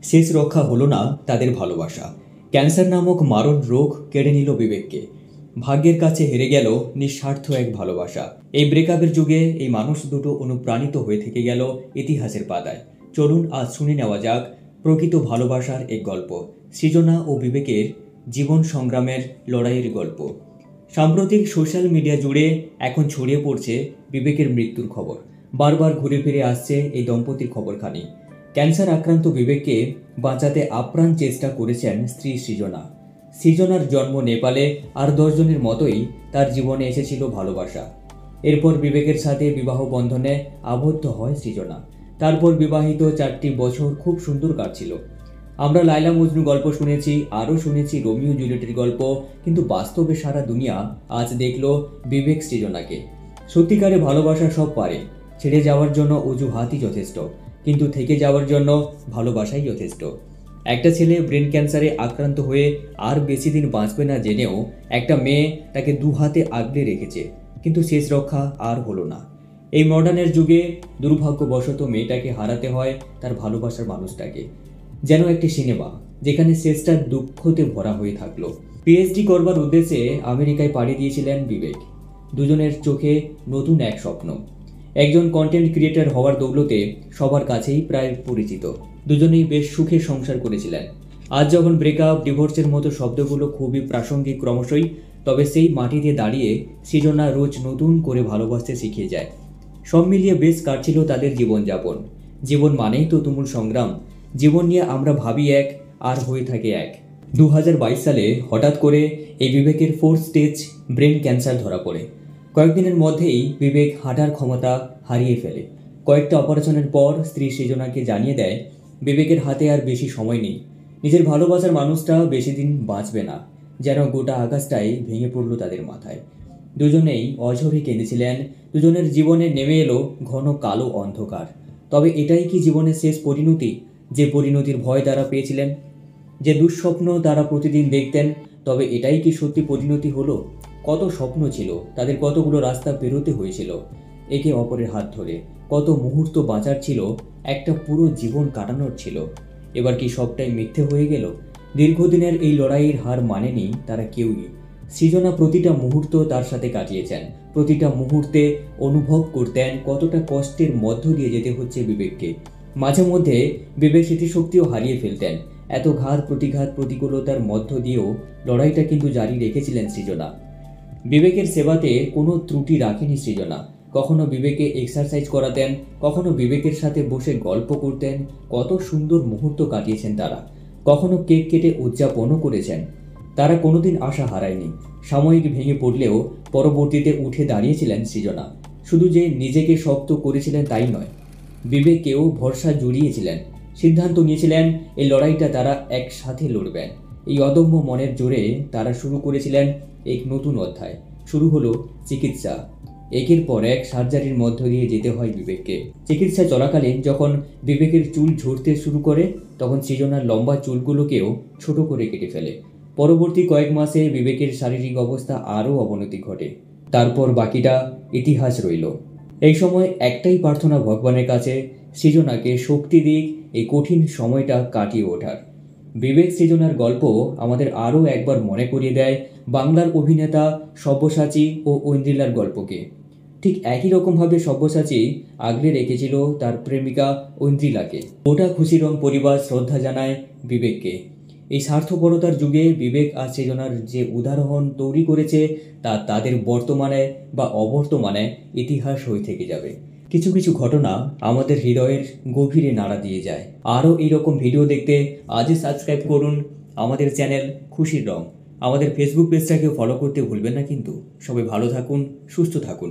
শেষ রক্ষা হলো না তাদের ভালোবাসা। ক্যান্সার নামক মারণ রোগ কেড়ে নিল বিবেককে। ভাগ্যের কাছে হেরে গেল নিঃস্বার্থ এক ভালোবাসা। এই ব্রেকআপের যুগে এই মানুষ দুটো অনুপ্রাণিত হয়ে থেকে গেল ইতিহাসের পাতায়। চলুন আজ শুনে নেওয়া যাক প্রকৃত ভালোবাসার এক গল্প, সৃজনা ও বিবেকের জীবন সংগ্রামের লড়াইয়ের গল্প। সাম্প্রতিক সোশ্যাল মিডিয়া জুড়ে এখন ছড়িয়ে পড়ছে বিবেকের মৃত্যুর খবর। বারবার ঘুরে ফিরে আসছে এই দম্পতির খবরখানি। ক্যান্সার আক্রান্ত বিবেককে বাঁচাতে আপ্রাণ চেষ্টা করেছেন স্ত্রী সৃজনা। সৃজনার জন্ম নেপালে, আর 10 জনের মতোই তার জীবনে এসেছিল ভালোবাসা। এরপর বিবেকের সাথে বিবাহ বন্ধনে আবদ্ধ হয় সৃজনা। তারপর বিবাহিত 4টি বছর খুব সুন্দর কাটছিল। আমরা লায়লা মজনু গল্প শুনেছি, আরও শুনেছি রোমিও জুলিয়েটের গল্প, কিন্তু বাস্তবে সারা দুনিয়া আজ দেখলো বিবেক সৃজনাকে। সত্যিকারে ভালোবাসা সব পারে। ছেড়ে যাওয়ার জন্য অজুহাতই যথেষ্ট, কিন্তু থেকে যাওয়ার জন্য ভালোবাসাই যথেষ্ট। একটা ছেলে ব্রেন ক্যান্সারে আক্রান্ত হয়ে আর বেশি দিন বাঁচবে না জেনেও একটা মেয়ে তাকে 2 হাতে আগলে রেখেছে, কিন্তু শেষ রক্ষা আর হলো না। এই মডার্নের যুগে দুর্ভাগ্যবশত মেয়েটাকে হারাতে হয় তার ভালোবাসার মানুষটাকে। যেন একটি সিনেমা যেখানে শেষটা দুঃখতে ভরা হয়ে থাকলো। পিএইচডি করবার উদ্দেশ্যে আমেরিকায় পাড়ি দিয়েছিলেন বিবেক। দুজনের চোখে নতুন এক স্বপ্ন। একজন কন্টেন্ট ক্রিয়েটর হওয়ার দৌলতে সবার কাছেই প্রায় পরিচিত। দুজনেই বেশ সুখে সংসার করেছিলেন। আজ যখন ব্রেকআপ, ডিভোর্সের মতো শব্দগুলো খুবই প্রাসঙ্গিক ক্রমশই, তবে সেই মাটিতে দাঁড়িয়ে সৃজনা রোজ নতুন করে ভালোবাসতে শিখিয়ে যায়। সব মিলিয়ে বেশ কাটছিল তাদের জীবনযাপন। জীবন মানেই তো তুমুল সংগ্রাম। জীবন নিয়ে আমরা ভাবি এক, আর হয়ে থাকে এক। 2022 সালে হঠাৎ করে এই বিবেকের 4th স্টেজ ব্রেন ক্যান্সার ধরা পড়ে। কয়েকদিনের মধ্যেই বিবেক হাঁটার ক্ষমতা হারিয়ে ফেলে। কয়েকটা অপারেশনের পর স্ত্রী সৃজনাকে জানিয়ে দেয় বিবেকের হাতে আর বেশি সময় নেই। নিজের ভালোবাসার মানুষটা বেশি দিন বাঁচবে না। যেন গোটা আকাশটাই ভেঙে পড়ল তাদের মাথায়। দুজনেই অঝরে কেঁদেছিলেন। দুজনের জীবনে নেমে এলো ঘন কালো অন্ধকার। তবে এটাই কি জীবনের শেষ পরিণতি? যে পরিণতির ভয় তারা পেয়েছিলেন, যে দুঃস্বপ্ন তারা প্রতিদিন দেখতেন, তবে এটাই কি সত্যি পরিণতি হলো? কত স্বপ্ন ছিল তাদের, কতগুলো রাস্তা পেরোতে হয়েছিল একে অপরের হাত ধরে, কত মুহূর্ত বাঁচার ছিল, একটা পুরো জীবন কাটানোর ছিল। এবার কি সবটাই মিথ্যে হয়ে গেল? দীর্ঘদিনের এই লড়াইয়ের হার মানেনি তারা কেউই। সৃজনা প্রতিটা মুহূর্ত তার সাথে কাটিয়েছেন। প্রতিটা মুহূর্তে অনুভব করতেন কতটা কষ্টের মধ্য দিয়ে যেতে হচ্ছে বিবেককে। মাঝে মধ্যে বিবেক স্মৃতিশক্তিও হারিয়ে ফেলতেন। এত ঘাত প্রতিঘাত প্রতিকূলতার মধ্য দিয়েও লড়াইটা কিন্তু জারি রেখেছিলেন সৃজনা। বিবেকের সেবাতে কোনো ত্রুটি রাখেনি সৃজনা। কখনো বিবেকে এক্সারসাইজ করাতেন, কখনো বিবেকের সাথে বসে গল্প করতেন। কত সুন্দর মুহূর্ত কাটিয়েছেন তারা। কখনো কেক কেটে উদযাপনও করেছেন। তারা কোনোদিন আশা হারায়নি। সাময়িক ভেঙে পড়লেও পরবর্তীতে উঠে দাঁড়িয়েছিলেন সৃজনা। শুধু যে নিজেকে শক্ত করেছিলেন তাই নয়, বিবেককেও ভরসা জুড়িয়েছিলেন। সিদ্ধান্ত নিয়েছিলেন এই লড়াইটা তারা একসাথে লড়বেন। এই অদম্য মনের জোরে তারা শুরু করেছিলেন এক নতুন অধ্যায়। শুরু হলো চিকিৎসা। একের পর এক সার্জারির মধ্য দিয়ে যেতে হয় বিবেককে। চিকিৎসা চলাকালীন যখন বিবেকের চুল ঝরতে শুরু করে, তখন সৃজনার লম্বা চুলগুলোকেও ছোট করে কেটে ফেলে। পরবর্তী কয়েক মাসে বিবেকের শারীরিক অবস্থা আরও অবনতি ঘটে। তারপর বাকিটা ইতিহাস রইল। এই সময় একটাই প্রার্থনা ভগবানের কাছে, সৃজনাকে শক্তি দিক এই কঠিন সময়টা কাটিয়ে ওঠার। বিবেক সৃজনার গল্প আমাদের আরও একবার মনে করিয়ে দেয় বাংলার অভিনেতা সব্যসাচী ও ঐন্দ্রিলার গল্পকে। ঠিক একই রকমভাবে সব্যসাচী আগলে রেখেছিল তার প্রেমিকা ঐন্দ্রিলাকে। গোটা খুশিরম পরিবার শ্রদ্ধা জানায় বিবেককে। এই স্বার্থপরতার যুগে বিবেক আর সৃজনার যে উদাহরণ তৈরি করেছে তা তাদের বর্তমানে বা অবর্তমানে ইতিহাস হয়ে থেকে যাবে। কিছু কিছু ঘটনা আমাদের হৃদয়ের গভীরে নাড়া দিয়ে যায়। আরও এইরকম ভিডিও দেখতে আজই সাবস্ক্রাইব করুন আমাদের চ্যানেল খুশির রং। আমাদের ফেসবুক পেজটাকেও ফলো করতে ভুলবেন না কিন্তু। সবাই ভালো থাকুন, সুস্থ থাকুন।